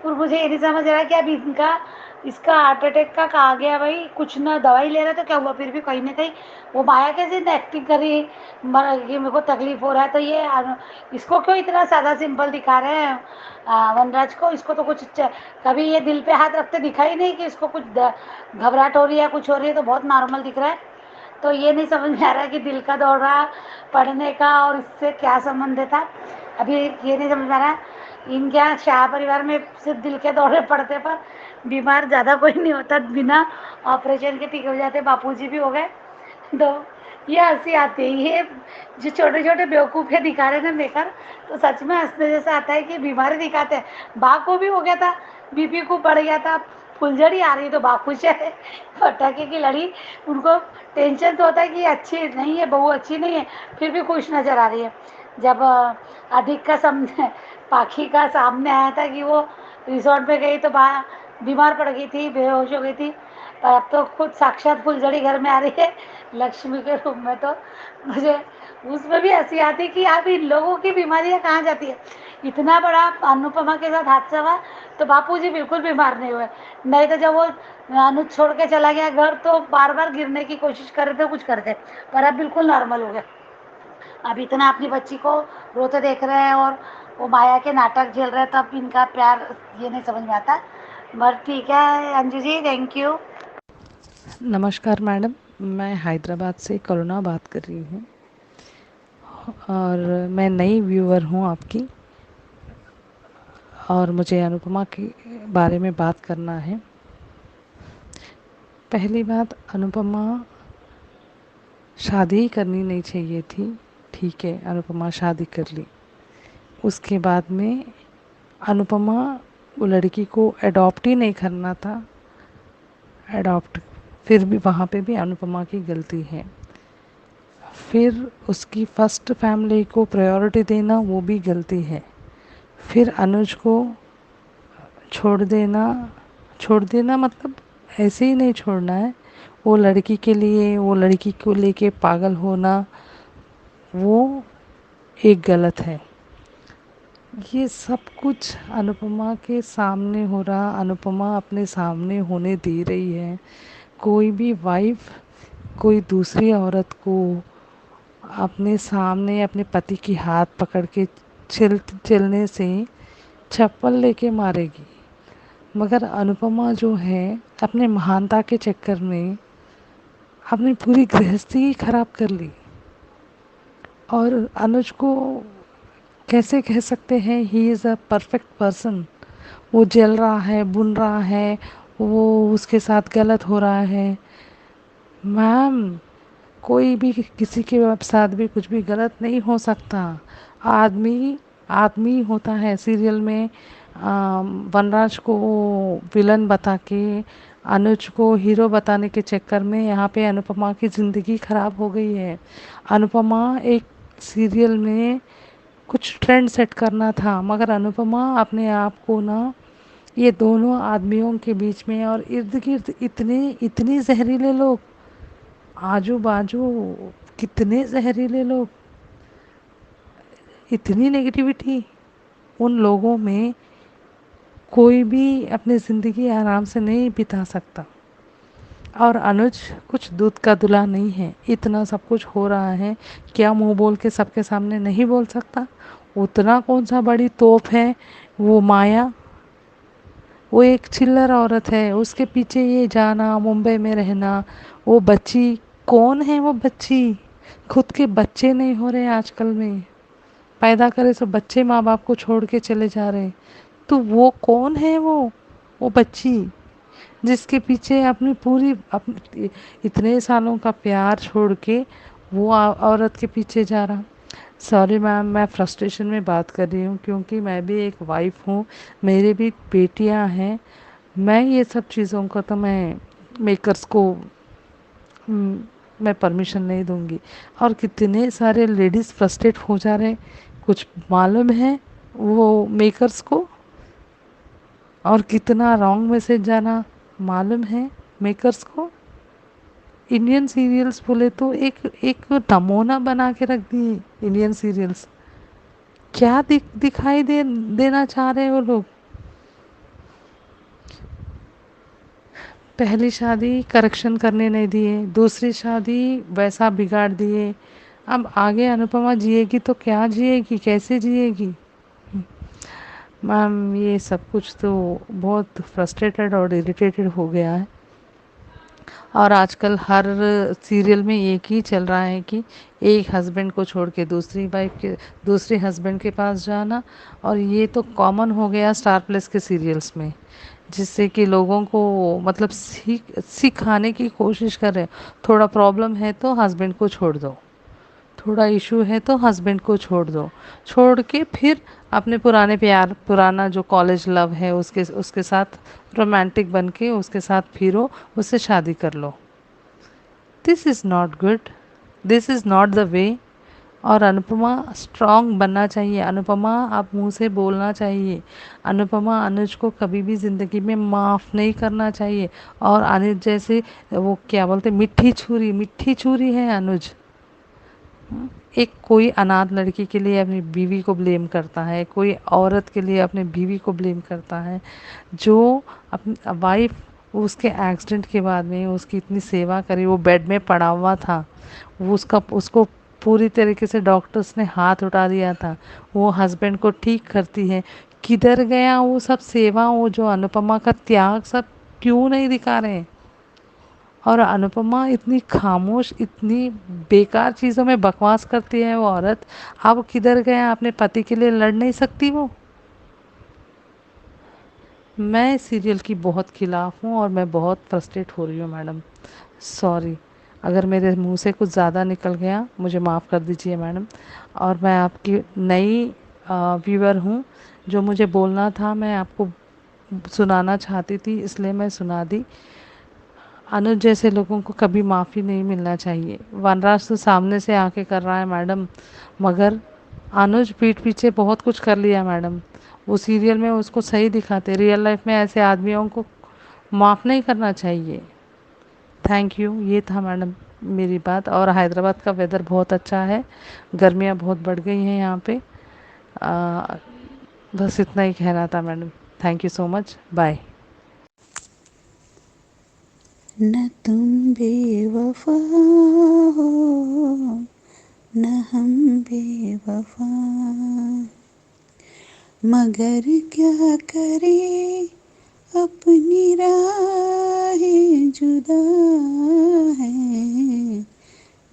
मुझे ये नहीं समझ रहा है कि अब इसका हार्ट अटैक का कहा गया भाई, कुछ ना दवाई ले रहा तो क्या हुआ, फिर भी कहीं ना कहीं वो माया कैसे एक्टिंग करी कि मेरे को तकलीफ हो रहा है, तो ये इसको क्यों इतना सादा सिंपल दिखा रहे हैं वनराज को। इसको तो कुछ कभी ये दिल पे हाथ रखते दिखा ही नहीं कि इसको कुछ घबराहट हो रही है, कुछ हो रही है, तो बहुत नॉर्मल दिख रहा है। तो ये नहीं समझ में आ रहा है कि दिल का दौरा पढ़ने का और इससे क्या संबंध था, अभी ये नहीं समझ में आ रहा है। इनके यहाँ शाह परिवार में सिर्फ दिल के दौरे पड़ते, पर बीमार ज़्यादा कोई नहीं होता, बिना ऑपरेशन के ठीक हो जाते, बापूजी भी हो गए। तो ये हंसी आती है, ये जो छोटे छोटे बेवकूफ़े दिखा रहे थे मेकर, तो सच में हंसने जैसा आता है कि बीमारी दिखाते हैं। बा को भी हो गया था, बीपी को बढ़ गया था, फुलझड़ी आ रही है तो बापूश है पटाखे की लड़ी। उनको टेंशन तो होता है कि अच्छी नहीं है, बहू अच्छी नहीं है, फिर भी खुश नज़र आ रही है। जब अधिक का पाखी का सामने आया था कि वो रिसोर्ट में गई तो बीमार पड़ गई थी, बेहोश हो गई थी, पर अब तो खुद साक्षात फुलझड़ी घर में आ रही है लक्ष्मी के रूप में। तो मुझे उसमें भी हंसी आती कि आप इन लोगों की बीमारियां कहाँ जाती है। इतना बड़ा अनुपमा के साथ हादसा हुआ तो बापूजी बिल्कुल बीमार नहीं हुए, नहीं तो जब वो अनुज छोड़ के चला गया घर तो बार बार गिरने की कोशिश कर रहे थे, कुछ करते, पर अब बिल्कुल नॉर्मल हो गए। अब इतना अपनी बच्ची को रोते देख रहे हैं और वो माया के नाटक झेल रहे हैं, तब इनका प्यार ये नहीं समझ में आता। बस ठीक है अंजू जी, थैंक यू। नमस्कार मैडम, मैं हैदराबाद से करुणा बात कर रही हूँ और मैं नई व्यूअर हूँ आपकी, और मुझे अनुपमा के बारे में बात करना है। पहली बात, अनुपमा शादी ही करनी नहीं चाहिए थी। ठीक है, अनुपमा शादी कर ली। उसके बाद में अनुपमा वो लड़की को अडॉप्ट ही नहीं करना था, अडॉप्ट, फिर भी वहाँ पे भी अनुपमा की गलती है। फिर उसकी फर्स्ट फैमिली को प्रायोरिटी देना, वो भी गलती है। फिर अनुज को छोड़ देना मतलब ऐसे ही नहीं छोड़ना है। वो लड़की के लिए, वो लड़की को लेके पागल होना, वो एक गलत है। ये सब कुछ अनुपमा के सामने हो रहा, अनुपमा अपने सामने होने दे रही है। कोई भी वाइफ कोई दूसरी औरत को अपने सामने अपने पति की हाथ पकड़ के चलने से चप्पल लेके मारेगी, मगर अनुपमा जो है अपने महानता के चक्कर में अपनी पूरी गृहस्थी ही खराब कर ली। और अनुज को कैसे कह सकते हैं he is a perfect person. वो जल रहा है, बुन रहा है, वो उसके साथ गलत हो रहा है। मैम, कोई भी किसी के साथ भी कुछ भी गलत नहीं हो सकता। आदमी आदमी होता है। सीरियल में वनराज को विलन बता के अनुज को हीरो बताने के चक्कर में यहाँ पे अनुपमा की ज़िंदगी ख़राब हो गई है। अनुपमा एक सीरियल में कुछ ट्रेंड सेट करना था, मगर अनुपमा अपने आप को ना ये दोनों आदमियों के बीच में और इर्द गिर्द इतनी जहरीले लोग, आजू बाजू कितने जहरीले लोग, इतनी नेगेटिविटी, उन लोगों में कोई भी अपनी ज़िंदगी आराम से नहीं बिता सकता। और अनुज कुछ दूध का दूल्हा नहीं है। इतना सब कुछ हो रहा है, क्या मुंह बोल के सबके सामने नहीं बोल सकता? उतना कौन सा बड़ी तोप है वो माया? वो एक चिल्लर औरत है, उसके पीछे ये जाना, मुंबई में रहना। वो बच्ची कौन है? वो बच्ची खुद के बच्चे नहीं हो रहे आजकल में, पैदा करे तो बच्चे माँ बाप को छोड़ के चले जा रहे। तो वो कौन है? वो बच्ची जिसके पीछे अपनी इतने सालों का प्यार छोड़ के वो औरत के पीछे जा रहा। सॉरी मैम, मैं फ्रस्ट्रेशन में बात कर रही हूँ क्योंकि मैं भी एक वाइफ हूँ, मेरे भी बेटियाँ हैं। मैं ये सब चीज़ों को तो मैं मेकर्स को मैं परमिशन नहीं दूंगी। और कितने सारे लेडीज़ फ्रस्ट्रेट हो जा रहे, कुछ मालूम है वो मेकर्स को? और कितना रॉन्ग मैसेज जाना मालूम है मेकर्स को? इंडियन सीरियल्स बोले तो एक नमूना बना के रख दिए इंडियन सीरियल्स। क्या दिखाई देना चाह रहे हैं वो लोग? पहली शादी करेक्शन करने नहीं दिए, दूसरी शादी वैसा बिगाड़ दिए। अब आगे अनुपमा जिएगी तो क्या जिएगी, कैसे जिएगी? मैम, ये सब कुछ तो बहुत फ्रस्ट्रेटेड और इरिटेटेड हो गया है। और आजकल हर सीरियल में एक ही चल रहा है कि एक हस्बैंड को छोड़ के दूसरे हस्बैंड के पास जाना। और ये तो कॉमन हो गया स्टार प्लस के सीरियल्स में, जिससे कि लोगों को मतलब सिखाने की कोशिश कर रहे हैं। थोड़ा प्रॉब्लम है तो हस्बैंड को छोड़ दो, थोड़ा इशू है तो हस्बैंड को छोड़ दो, छोड़ के फिर अपने पुराने प्यार, पुराना जो कॉलेज लव है उसके उसके साथ रोमांटिक बन के उसके साथ फिरो, उससे शादी कर लो। This is not good, this is not the way. और अनुपमा स्ट्रांग बनना चाहिए, अनुपमा आप मुंह से बोलना चाहिए, अनुपमा अनुज को कभी भी ज़िंदगी में माफ़ नहीं करना चाहिए। और अनुज जैसे वो क्या बोलते, मिट्टी छुरी है अनुज। एक कोई अनाथ लड़की के लिए अपनी बीवी को ब्लेम करता है, कोई औरत के लिए अपने बीवी को ब्लेम करता है, जो अपनी वाइफ उसके एक्सीडेंट के बाद में उसकी इतनी सेवा करी, वो बेड में पड़ा हुआ था, वो उसको पूरी तरीके से डॉक्टर्स ने हाथ उठा दिया था, वो हस्बैंड को ठीक करती है। किधर गया वो सब सेवा, वो जो अनुपमा का त्याग सब क्यों नहीं दिखा रहे? और अनुपमा इतनी खामोश, इतनी बेकार चीज़ों में बकवास करती है वो औरत। अब किधर गया, अपने पति के लिए लड़ नहीं सकती वो? मैं इस सीरियल की बहुत खिलाफ हूँ और मैं बहुत फ्रस्ट्रेट हो रही हूँ मैडम। सॉरी, अगर मेरे मुंह से कुछ ज़्यादा निकल गया मुझे माफ़ कर दीजिए मैडम। और मैं आपकी नई व्यूअर हूँ, जो मुझे बोलना था मैं आपको सुनाना चाहती थी, इसलिए मैं सुना दी। अनुज जैसे लोगों को कभी माफ़ी नहीं मिलना चाहिए। वनराज तो सामने से आके कर रहा है मैडम, मगर अनुज पीठ पीछे बहुत कुछ कर लिया मैडम। वो सीरियल में उसको सही दिखाते, रियल लाइफ में ऐसे आदमियों को माफ़ नहीं करना चाहिए। थैंक यू, ये था मैडम मेरी बात। और हैदराबाद का वेदर बहुत अच्छा है, गर्मियाँ बहुत बढ़ गई हैं यहाँ पे। आ, बस इतना ही कहना था madam. Thank you so much, bye. न तुम बेवफा हो, न हम बेवफा, मगर क्या करें अपनी राहें जुदा है।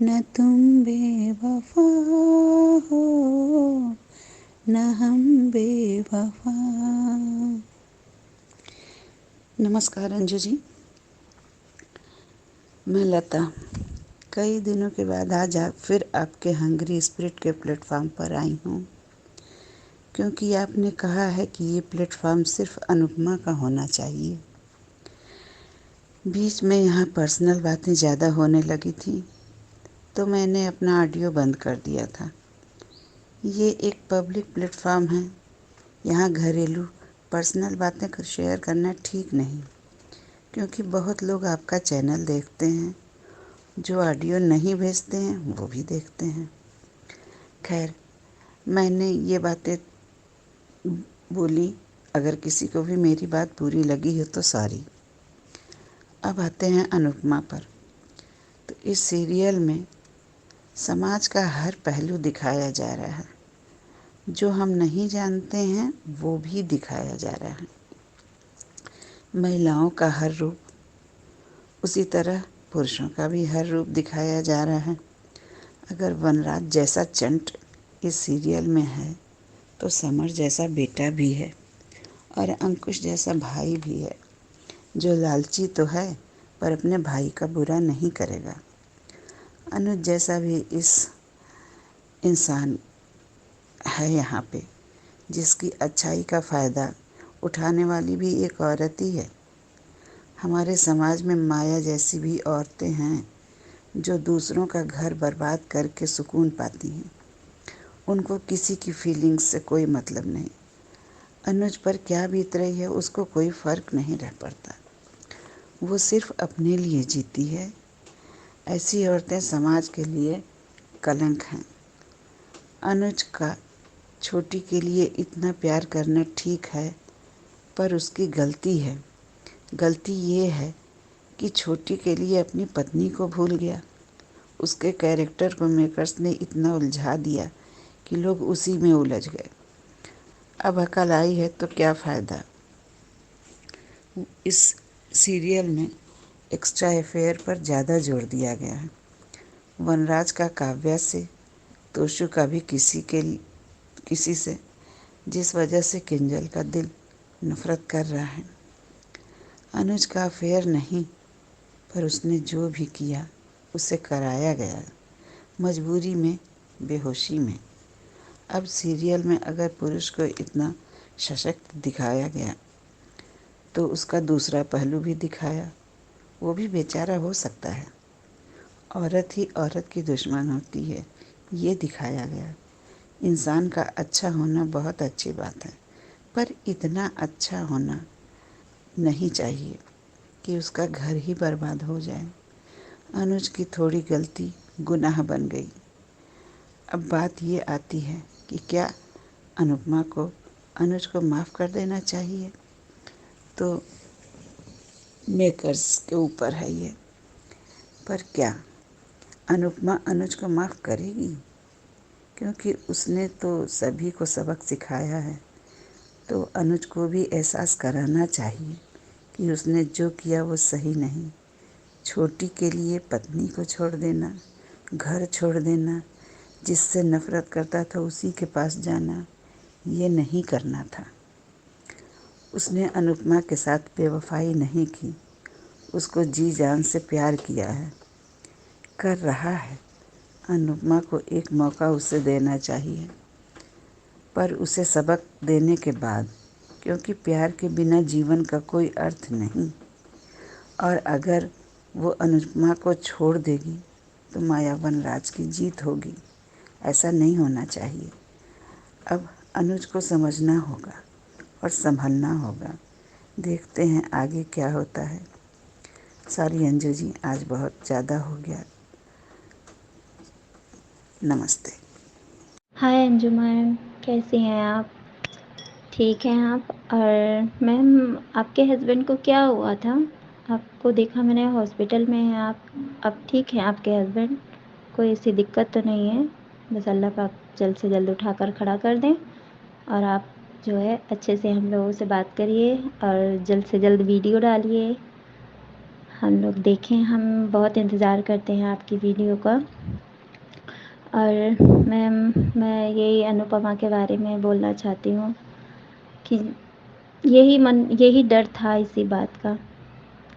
न तुम बेवफा हो, न हम बेवफा। नमस्कार अंजू जी, मैं लता कई दिनों के बाद आज फिर आपके हंग्री स्पिरिट के प्लेटफॉर्म पर आई हूँ, क्योंकि आपने कहा है कि ये प्लेटफॉर्म सिर्फ अनुपमा का होना चाहिए। बीच में यहाँ पर्सनल बातें ज़्यादा होने लगी थी तो मैंने अपना ऑडियो बंद कर दिया था। ये एक पब्लिक प्लेटफॉर्म है, यहाँ घरेलू पर्सनल बातें शेयर करना ठीक नहीं, क्योंकि बहुत लोग आपका चैनल देखते हैं, जो ऑडियो नहीं भेजते हैं वो भी देखते हैं। खैर, मैंने ये बातें बोली, अगर किसी को भी मेरी बात बुरी लगी हो तो सॉरी। अब आते हैं अनुपमा पर। तो इस सीरियल में समाज का हर पहलू दिखाया जा रहा है, जो हम नहीं जानते हैं वो भी दिखाया जा रहा है। महिलाओं का हर रूप, उसी तरह पुरुषों का भी हर रूप दिखाया जा रहा है। अगर वनराज जैसा चंट इस सीरियल में है तो समर जैसा बेटा भी है और अंकुश जैसा भाई भी है, जो लालची तो है पर अपने भाई का बुरा नहीं करेगा। अनुज जैसा भी इस इंसान है यहाँ पे, जिसकी अच्छाई का फ़ायदा उठाने वाली भी एक औरत ही है। हमारे समाज में माया जैसी भी औरतें हैं जो दूसरों का घर बर्बाद करके सुकून पाती हैं। उनको किसी की फीलिंग्स से कोई मतलब नहीं। अनुज पर क्या बीत रही है उसको कोई फ़र्क नहीं रह पड़ता, वो सिर्फ अपने लिए जीती है। ऐसी औरतें समाज के लिए कलंक हैं। अनुज का छोटी के लिए इतना प्यार करना ठीक है, पर उसकी गलती है। गलती ये है कि छोटी के लिए अपनी पत्नी को भूल गया। उसके कैरेक्टर को मेकर्स ने इतना उलझा दिया कि लोग उसी में उलझ गए। अब अकल आई है तो क्या फ़ायदा। इस सीरियल में एक्स्ट्रा अफेयर पर ज़्यादा जोर दिया गया है। वनराज का काव्या से, तोशु का भी किसी से, जिस वजह से किंजल का दिल नफरत कर रहा है। अनुज का अफेयर नहीं, पर उसने जो भी किया उसे कराया गया, मजबूरी में, बेहोशी में। अब सीरियल में अगर पुरुष को इतना सशक्त दिखाया गया तो उसका दूसरा पहलू भी दिखाया, वो भी बेचारा हो सकता है। औरत ही औरत की दुश्मन होती है, ये दिखाया गया। इंसान का अच्छा होना बहुत अच्छी बात है, पर इतना अच्छा होना नहीं चाहिए कि उसका घर ही बर्बाद हो जाए। अनुज की थोड़ी गलती गुनाह बन गई। अब बात ये आती है कि क्या अनुपमा को अनुज को माफ़ कर देना चाहिए? तो मेकर्स के ऊपर है ये। पर क्या अनुपमा अनुज को माफ़ करेगी? क्योंकि उसने तो सभी को सबक सिखाया है, तो अनुज को भी एहसास कराना चाहिए कि उसने जो किया वो सही नहीं। छोटी के लिए पत्नी को छोड़ देना, घर छोड़ देना, जिससे नफ़रत करता था उसी के पास जाना, ये नहीं करना था। उसने अनुपमा के साथ बेवफाई नहीं की, उसको जी जान से प्यार किया है, कर रहा है। अनुपमा को एक मौका उसे देना चाहिए, पर उसे सबक देने के बाद, क्योंकि प्यार के बिना जीवन का कोई अर्थ नहीं। और अगर वो अनुपमा को छोड़ देगी तो माया वनराज की जीत होगी। ऐसा नहीं होना चाहिए। अब अनुज को समझना होगा और संभलना होगा। देखते हैं आगे क्या होता है। सॉरी अंजू जी, आज बहुत ज़्यादा हो गया। नमस्ते। हाय अंजू मैम, कैसी हैं आप? ठीक हैं आप? और मैम, आपके हस्बैंड को क्या हुआ था? आपको देखा मैंने हॉस्पिटल में हैं आप। अब ठीक हैं आपके हस्बैंड? कोई ऐसी दिक्कत तो नहीं है? बस अल्लाह पाक जल्द से जल्द उठाकर खड़ा कर दें। और आप जो है अच्छे से हम लोगों से बात करिए और जल्द से जल्द वीडियो डालिए, हम लोग देखें। हम बहुत इंतज़ार करते हैं आपकी वीडियो का। और मैम, मैं यही अनुपमा के बारे में बोलना चाहती हूँ कि यही डर था इसी बात का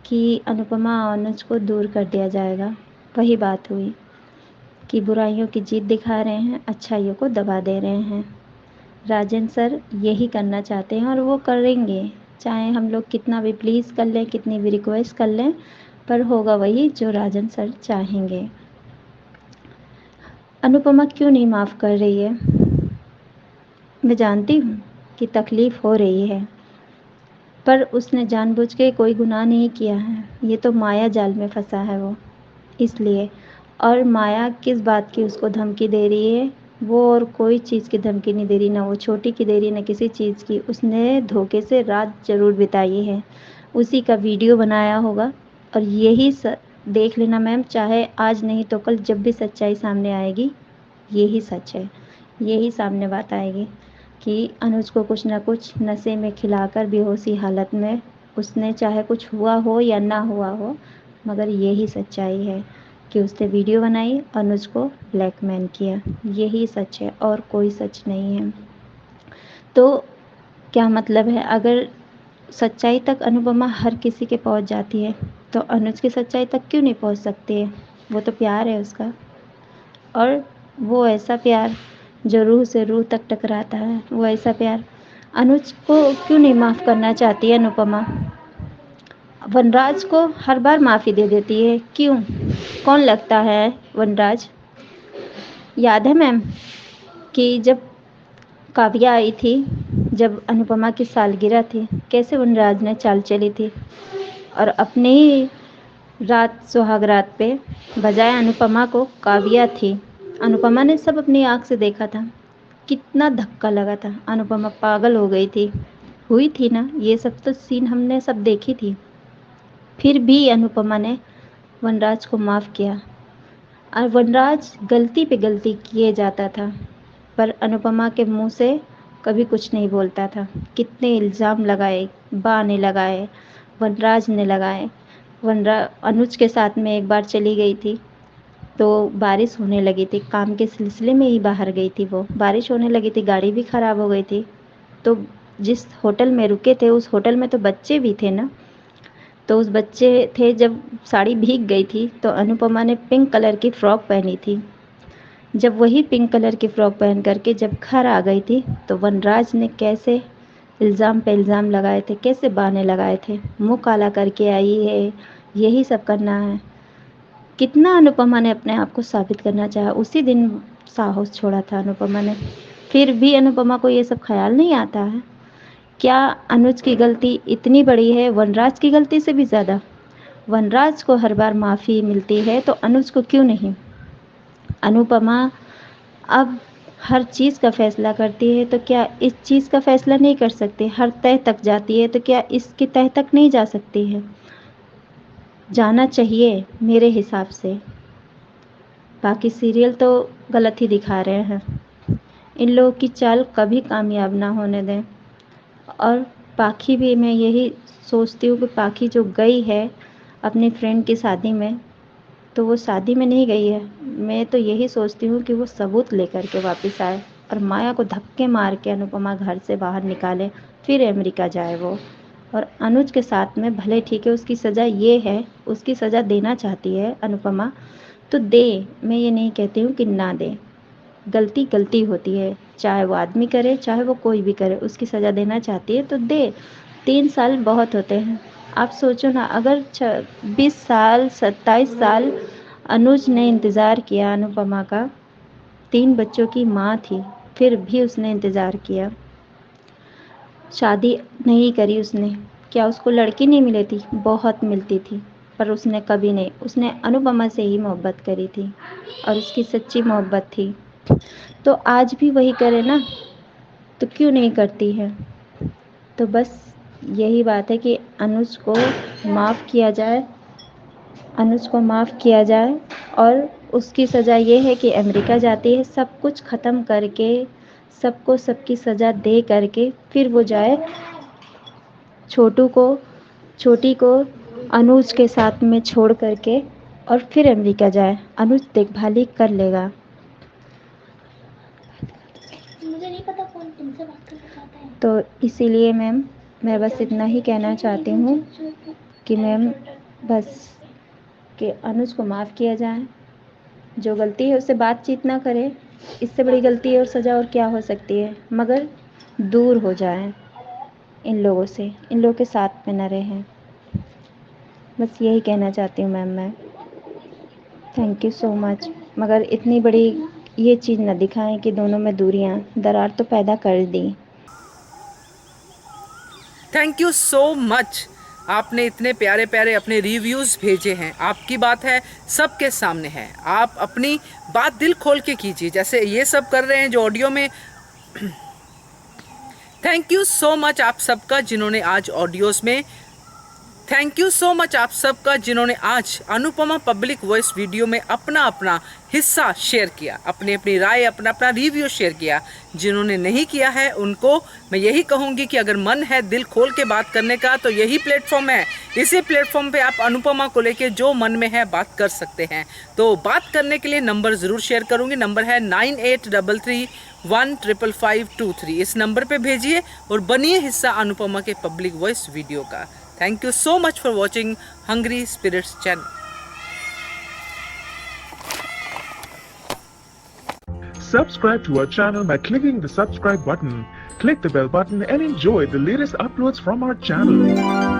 कि अनुपमा और अनुज को दूर कर दिया जाएगा। वही बात हुई कि बुराइयों की जीत दिखा रहे हैं, अच्छाइयों को दबा दे रहे हैं। राजन सर यही करना चाहते हैं और वो करेंगे, चाहे हम लोग कितना भी प्लीज़ कर लें, कितनी भी रिक्वेस्ट कर लें, पर होगा वही जो राजन सर चाहेंगे। अनुपमा क्यों नहीं माफ़ कर रही है? मैं जानती हूँ कि तकलीफ़ हो रही है, पर उसने जानबूझ के कोई गुनाह नहीं किया है। ये तो माया जाल में फंसा है वो, इसलिए। और माया किस बात की उसको धमकी दे रही है? वो और कोई चीज़ की धमकी नहीं दे रही, ना वो छोटी की दे रही, ना किसी चीज़ की। उसने धोखे से रात ज़रूर बिताई है, उसी का वीडियो बनाया होगा। और यही देख लेना मैम, चाहे आज नहीं तो कल, जब भी सच्चाई सामने आएगी, यही सच है, यही सामने बात आएगी कि अनुज को कुछ ना कुछ नशे में खिलाकर बेहोशी हालत में उसने, चाहे कुछ हुआ हो या ना हुआ हो, मगर यही सच्चाई है कि उसने वीडियो बनाई, अनुज को ब्लैकमेल किया। यही सच है और कोई सच नहीं है। तो क्या मतलब है, अगर सच्चाई तक अनुपमा हर किसी के पहुंच जाती है, तो अनुज की सच्चाई तक क्यों नहीं पहुंच सकती है? वो तो प्यार है उसका, और वो ऐसा प्यार जो रूह से रूह तक टकराता है, वो ऐसा प्यार अनुज को क्यों नहीं माफ़ करना चाहती है अनुपमा? वनराज को हर बार माफ़ी दे देती है, क्यों? कौन लगता है वनराज? याद है मैम कि जब काव्या आई थी, जब अनुपमा की सालगिरह थी, कैसे वनराज ने चाल चली थी और अपने ही रात, सुहाग रात पे बजाय अनुपमा को काव्या थी। अनुपमा ने सब अपनी आँख से देखा था, कितना धक्का लगा था, अनुपमा पागल हो गई थी, हुई थी ना, ये सब तो सीन हमने सब देखी थी। फिर भी अनुपमा ने वनराज को माफ़ किया, और वनराज गलती पे गलती किए जाता था, पर अनुपमा के मुंह से कभी कुछ नहीं बोलता था। कितने इल्ज़ाम लगाए, बा ने लगाए, वनराज ने लगाए। अनुज के साथ में एक बार चली गई थी, तो बारिश होने लगी थी, काम के सिलसिले में ही बाहर गई थी वो, बारिश होने लगी थी, गाड़ी भी ख़राब हो गई थी। तो जिस होटल में रुके थे, उस होटल में तो बच्चे भी थे ना, तो उस बच्चे थे, जब साड़ी भीग गई थी तो अनुपमा ने पिंक कलर की फ़्रॉक पहनी थी, जब वही पिंक कलर की फ्रॉक पहन करके जब घर आ गई थी तो वनराज ने कैसे इल्ज़ाम पे इल्ज़ाम लगाए थे, कैसे बहाने लगाए थे, मुंह काला करके आई है, यही सब करना है। कितना अनुपमा ने अपने आप को साबित करना चाहा। उसी दिन साहस छोड़ा था अनुपमा ने, फिर भी अनुपमा को ये सब ख्याल नहीं आता है। क्या अनुज की गलती इतनी बड़ी है वनराज की गलती से भी ज़्यादा? वनराज को हर बार माफ़ी मिलती है तो अनुज को क्यों नहीं? अनुपमा अब हर चीज़ का फैसला करती है तो क्या इस चीज़ का फैसला नहीं कर सकती? हर तह तक जाती है तो क्या इसकी तह तक नहीं जा सकती है? जाना चाहिए मेरे हिसाब से। बाकी सीरियल तो गलत ही दिखा रहे हैं। इन लोगों की चाल कभी कामयाब ना होने दें। और पाखी भी, मैं यही सोचती हूँ कि पाखी जो गई है अपनी फ्रेंड की शादी में, तो वो शादी में नहीं गई है। मैं तो यही सोचती हूँ कि वो सबूत लेकर के वापस आए और माया को धक्के मार के अनुपमा घर से बाहर निकाले, फिर अमेरिका जाए वो। और अनुज के साथ में भले ठीक है, उसकी सज़ा ये है, उसकी सज़ा देना चाहती है अनुपमा तो दे। मैं ये नहीं कहती हूँ कि ना दे। गलती गलती होती है, चाहे वो आदमी करे चाहे वो कोई भी करे, उसकी सज़ा देना चाहती है तो दे। 3 साल बहुत होते हैं। आप सोचो ना, अगर 20 साल 27 साल अनुज ने इंतज़ार किया अनुपमा का, 3 बच्चों की माँ थी, फिर भी उसने इंतज़ार किया। शादी नहीं करी उसने। क्या उसको लड़की नहीं मिली थी? बहुत मिलती थी, पर उसने कभी नहीं, उसने अनुपमा से ही मोहब्बत करी थी और उसकी सच्ची मोहब्बत थी। तो आज भी वही करे ना, तो क्यों नहीं करती है? तो बस यही बात है कि अनुज को माफ़ किया जाए, अनुज को माफ़ किया जाए और उसकी सज़ा ये है कि अमेरिका जाती है, सब कुछ ख़त्म करके, सबको सबकी सज़ा दे करके फिर वो जाए, छोटी को अनुज के साथ में छोड़ करके और फिर अमेरिका जाए। अनुज देखभाली कर लेगा। मुझे नहीं पता कौन तुमसे बात करना चाहता है। तो इसीलिए मैम, मैं बस इतना ही कहना चाहती हूँ कि मैम बस कि अनुज को माफ़ किया जाए। जो गलती है उससे बातचीत ना करे, इससे बड़ी गलती और सज़ा और क्या हो सकती है? मगर दूर हो जाएं इन लोगों से, इन लोगों के साथ में न रहें। बस यही कहना चाहती हूँ मैम मैं। Thank you so much. मगर इतनी बड़ी ये चीज़ न दिखाएं कि दोनों में दूरियां, दरार तो पैदा कर दी। Thank you so much. आपने इतने प्यारे प्यारे अपने रिव्यूज़ भेजे हैं। आपकी बात है सबके सामने है, आप अपनी बात दिल खोल के कीजिए, जैसे ये सब कर रहे हैं जो ऑडियो में। थैंक यू सो मच आप सबका जिन्होंने आज ऑडियोज़ में, थैंक यू सो मच आप सबका जिन्होंने आज अनुपमा पब्लिक वॉइस वीडियो में अपना अपना हिस्सा शेयर किया, अपनी अपनी राय, अपना अपना रिव्यू शेयर किया। जिन्होंने नहीं किया है उनको मैं यही कहूँगी कि अगर मन है दिल खोल के बात करने का तो यही प्लेटफॉर्म है। इसी प्लेटफॉर्म पे आप अनुपमा को लेके जो मन में है बात कर सकते हैं। तो बात करने के लिए नंबर ज़रूर शेयर करूँगी। नंबर है 9833155523। इस नंबर पे भेजिए और बनिए हिस्सा अनुपमा के पब्लिक वॉइस वीडियो का। Thank you so much for watching Hungry Spirits channel. Subscribe to our channel by clicking the subscribe button. Click the bell button and enjoy the latest uploads from our channel.